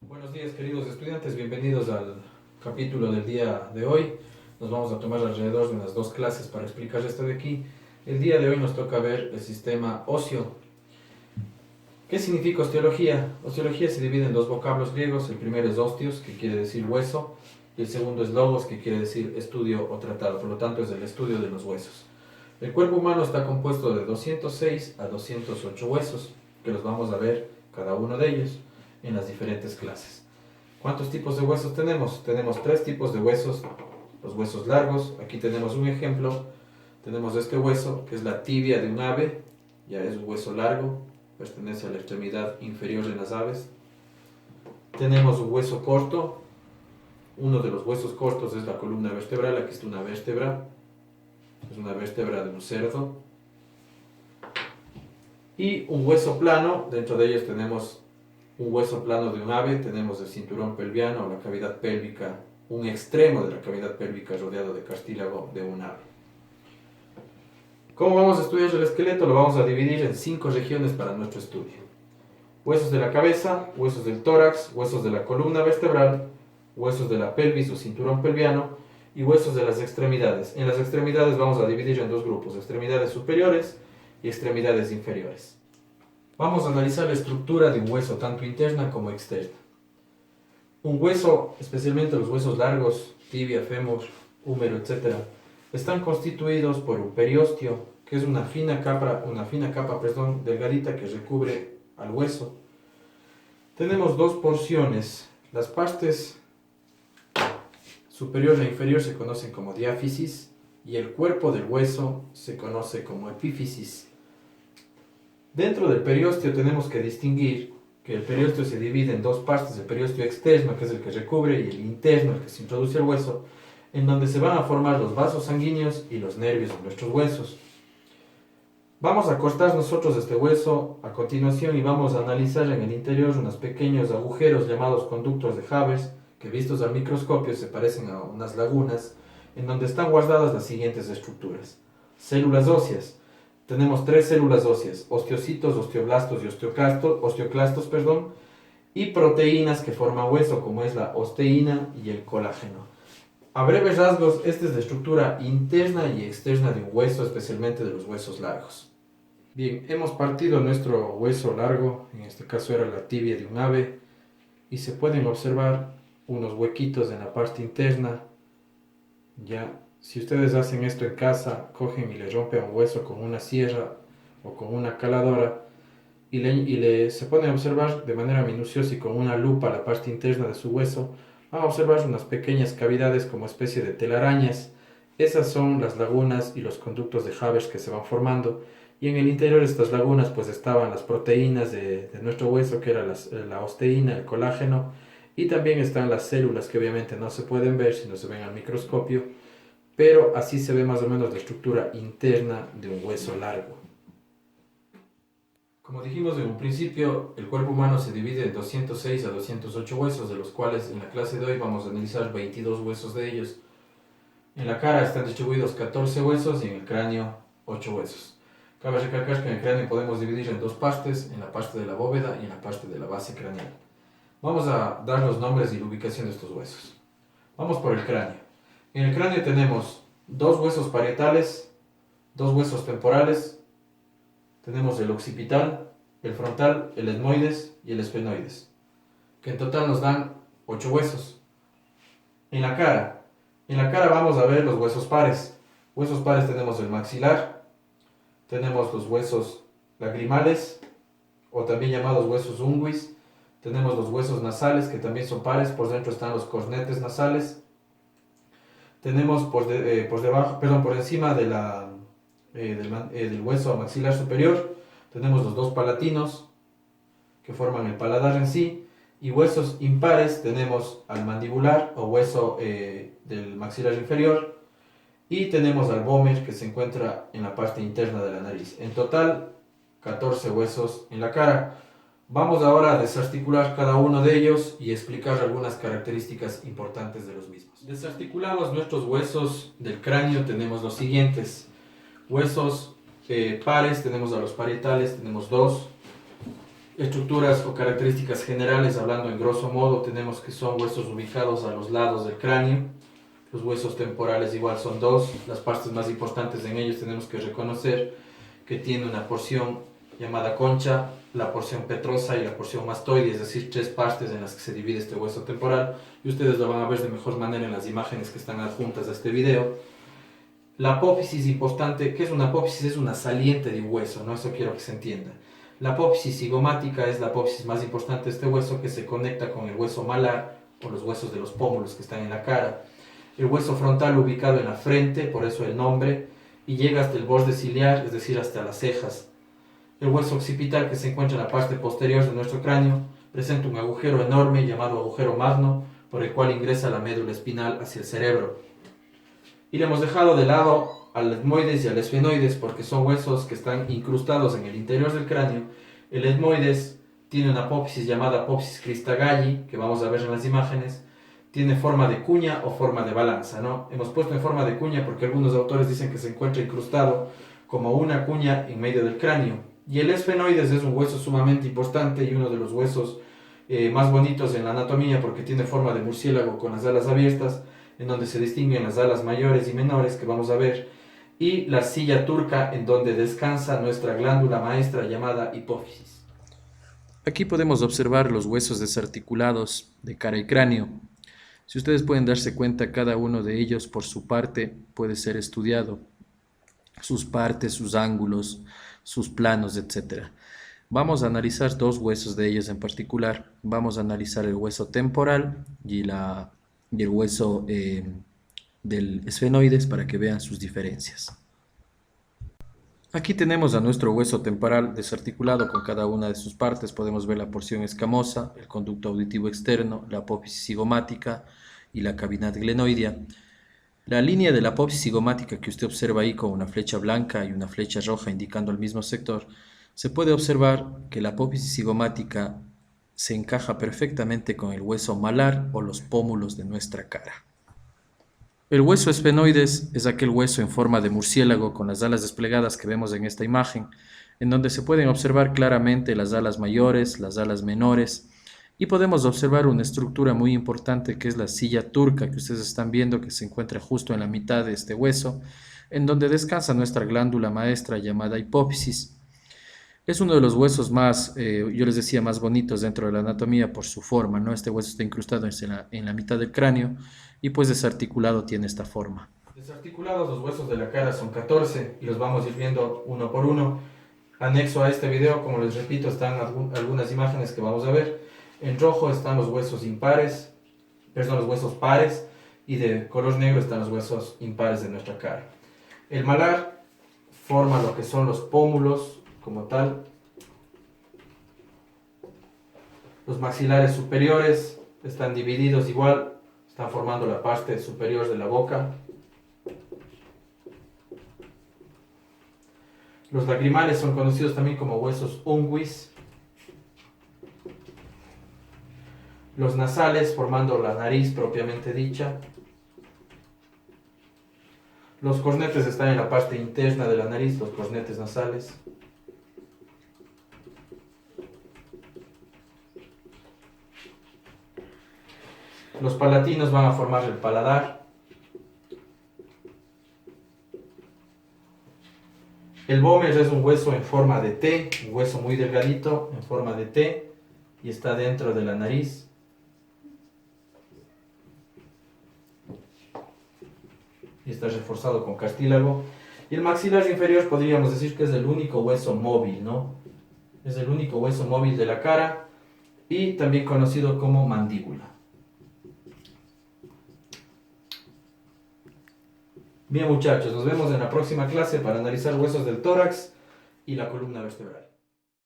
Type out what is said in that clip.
Buenos días, queridos estudiantes, bienvenidos al capítulo del día de hoy. Nos vamos a tomar alrededor de unas 2 clases para explicar esto de aquí. El día de hoy nos toca ver el sistema óseo. ¿Qué significa osteología? Osteología se divide en 2 vocablos griegos. El primero es osteos, que quiere decir hueso, y el segundo es logos, que quiere decir estudio o tratado. Por lo tanto, es el estudio de los huesos. El cuerpo humano está compuesto de 206 a 208 huesos, que los vamos a ver cada uno de ellos en las diferentes clases. ¿Cuántos tipos de huesos tenemos? Tenemos 3 tipos de huesos. Los huesos largos, aquí tenemos un ejemplo. Tenemos este hueso, que es la tibia de un ave, ya es un hueso largo, pertenece a la extremidad inferior de las aves. Tenemos un hueso corto. Uno de los huesos cortos es la columna vertebral. Aquí está una vértebra, es una vértebra de un cerdo. Y un hueso plano. Dentro de ellos tenemos un hueso plano de un ave, tenemos el cinturón pelviano o la cavidad pélvica, un extremo de la cavidad pélvica rodeado de cartílago de un ave. ¿Cómo vamos a estudiar el esqueleto? Lo vamos a dividir en 5 regiones para nuestro estudio. Huesos de la cabeza, huesos del tórax, huesos de la columna vertebral, huesos de la pelvis o cinturón pelviano y huesos de las extremidades. En las extremidades vamos a dividir en 2 grupos, extremidades superiores y extremidades inferiores. Vamos a analizar la estructura de un hueso, tanto interna como externa. Un hueso, especialmente los huesos largos, tibia, fémur, húmero, etc., están constituidos por un periósteo, que es una fina capa delgadita que recubre al hueso. Tenemos 2 porciones. Las partes superior e inferior se conocen como diáfisis y el cuerpo del hueso se conoce como epífisis. Dentro del periósteo tenemos que distinguir que el periósteo se divide en 2 partes, el periósteo externo, que es el que recubre, y el interno, el que se introduce al hueso, en donde se van a formar los vasos sanguíneos y los nervios de nuestros huesos. Vamos a cortar nosotros este hueso a continuación y vamos a analizar en el interior unos pequeños agujeros llamados conductos de Havers, que vistos al microscopio se parecen a unas lagunas, en donde están guardadas las siguientes estructuras. Células óseas. Tenemos 3 células óseas, osteocitos, osteoblastos y osteoclastos, y proteínas que forman hueso, como es la osteína y el colágeno. A breves rasgos, esta es la estructura interna y externa de un hueso, especialmente de los huesos largos. Bien, hemos partido nuestro hueso largo, en este caso era la tibia de un ave, y se pueden observar unos huequitos en la parte interna. Ya, si ustedes hacen esto en casa, cogen y le rompen un hueso con una sierra o con una caladora y se pueden observar de manera minuciosa y con una lupa la parte interna de su hueso, van a observar unas pequeñas cavidades como especie de telarañas. Esas son las lagunas y los conductos de Havers que se van formando, y en el interior de estas lagunas pues estaban las proteínas de nuestro hueso, que era la osteína, el colágeno, y también están las células que obviamente no se pueden ver si no se ven al microscopio, pero así se ve más o menos la estructura interna de un hueso largo. Como dijimos en un principio, el cuerpo humano se divide en 206 a 208 huesos, de los cuales en la clase de hoy vamos a analizar 22 huesos de ellos. En la cara están distribuidos 14 huesos y en el cráneo 8 huesos. Cabe recalcar que en el cráneo podemos dividir en 2 partes, en la parte de la bóveda y en la parte de la base craneal. Vamos a dar los nombres y la ubicación de estos huesos. Vamos por el cráneo. En el cráneo tenemos 2 huesos parietales, 2 huesos temporales, tenemos el occipital, el frontal, el etmoides y el esfenoides, que en total nos dan 8 huesos. En la cara vamos a ver los huesos pares. Huesos pares tenemos el maxilar, tenemos los huesos lagrimales, o también llamados huesos unguis, tenemos los huesos nasales, que también son pares, por dentro están los cornetes nasales. Tenemos por encima del hueso maxilar superior, tenemos los 2 palatinos, que forman el paladar en sí, y huesos impares tenemos al mandibular, o hueso del maxilar inferior, y tenemos al vómer, que se encuentra en la parte interna de la nariz. En total, 14 huesos en la cara. Vamos ahora a desarticular cada uno de ellos y explicar algunas características importantes de los mismos. Desarticulados nuestros huesos del cráneo, tenemos los siguientes. Huesos pares, tenemos a los parietales, tenemos 2. Estructuras o características generales, hablando en grosso modo, tenemos que son huesos ubicados a los lados del cráneo. Los huesos temporales igual son dos. Las partes más importantes en ellos tenemos que reconocer que tiene una porción llamada concha, la porción petrosa y la porción mastoide, es decir, tres partes en las que se divide este hueso temporal, y ustedes lo van a ver de mejor manera en las imágenes que están adjuntas a este video. La apófisis importante, ¿qué es una apófisis? Es una saliente de un hueso, ¿no? Eso quiero que se entienda. La apófisis cigomática es la apófisis más importante de este hueso, que se conecta con el hueso malar o los huesos de los pómulos que están en la cara. El hueso frontal ubicado en la frente, por eso el nombre, y llega hasta el borde ciliar, es decir, hasta las cejas. El hueso occipital, que se encuentra en la parte posterior de nuestro cráneo, presenta un agujero enorme llamado agujero magno, por el cual ingresa la médula espinal hacia el cerebro. Y le hemos dejado de lado al etmoides y al esfenoides porque son huesos que están incrustados en el interior del cráneo. El etmoides tiene una apófisis llamada apófisis Christagalli, que vamos a ver en las imágenes. Tiene forma de cuña o forma de balanza, ¿no? Hemos puesto en forma de cuña porque algunos autores dicen que se encuentra incrustado como una cuña en medio del cráneo. Y el esfenoides es un hueso sumamente importante y uno de los huesos más bonitos en la anatomía porque tiene forma de murciélago con las alas abiertas, en donde se distinguen las alas mayores y menores que vamos a ver, y la silla turca en donde descansa nuestra glándula maestra llamada hipófisis. Aquí podemos observar los huesos desarticulados de cara y cráneo. Si ustedes pueden darse cuenta, cada uno de ellos por su parte puede ser estudiado. Sus partes, sus ángulos, sus planos, etc. Vamos a analizar dos huesos de ellos en particular. Vamos a analizar el hueso temporal y el hueso del esfenoides para que vean sus diferencias. Aquí tenemos a nuestro hueso temporal desarticulado con cada una de sus partes. Podemos ver la porción escamosa, el conducto auditivo externo, la apófisis cigomática y la cavidad glenoidea. La línea de la apófisis cigomática que usted observa ahí con una flecha blanca y una flecha roja indicando el mismo sector, se puede observar que la apófisis cigomática se encaja perfectamente con el hueso malar o los pómulos de nuestra cara. El hueso esfenoides es aquel hueso en forma de murciélago con las alas desplegadas que vemos en esta imagen, en donde se pueden observar claramente las alas mayores, las alas menores, y podemos observar una estructura muy importante que es la silla turca que ustedes están viendo, que se encuentra justo en la mitad de este hueso, en donde descansa nuestra glándula maestra llamada hipófisis. Es uno de los huesos más, yo les decía, más bonitos dentro de la anatomía por su forma, ¿no? Este hueso está incrustado en la mitad del cráneo y pues desarticulado tiene esta forma. Desarticulados los huesos de la cara son 14 y los vamos a ir viendo uno por uno. Anexo a este video, como les repito, están algunas imágenes que vamos a ver. En rojo están los huesos impares, los huesos pares, y de color negro están los huesos impares de nuestra cara. El malar forma lo que son los pómulos como tal. Los maxilares superiores están divididos igual, están formando la parte superior de la boca. Los lagrimales son conocidos también como huesos unguis. Los nasales formando la nariz propiamente dicha. Los cornetes están en la parte interna de la nariz, los cornetes nasales. Los palatinos van a formar el paladar. El vómer es un hueso en forma de T, un hueso muy delgadito en forma de T y está dentro de la nariz. Y está reforzado con cartílago. Y el maxilar inferior podríamos decir que es el único hueso móvil, ¿no? Es el único hueso móvil de la cara y también conocido como mandíbula. Bien muchachos, nos vemos en la próxima clase para analizar huesos del tórax y la columna vertebral.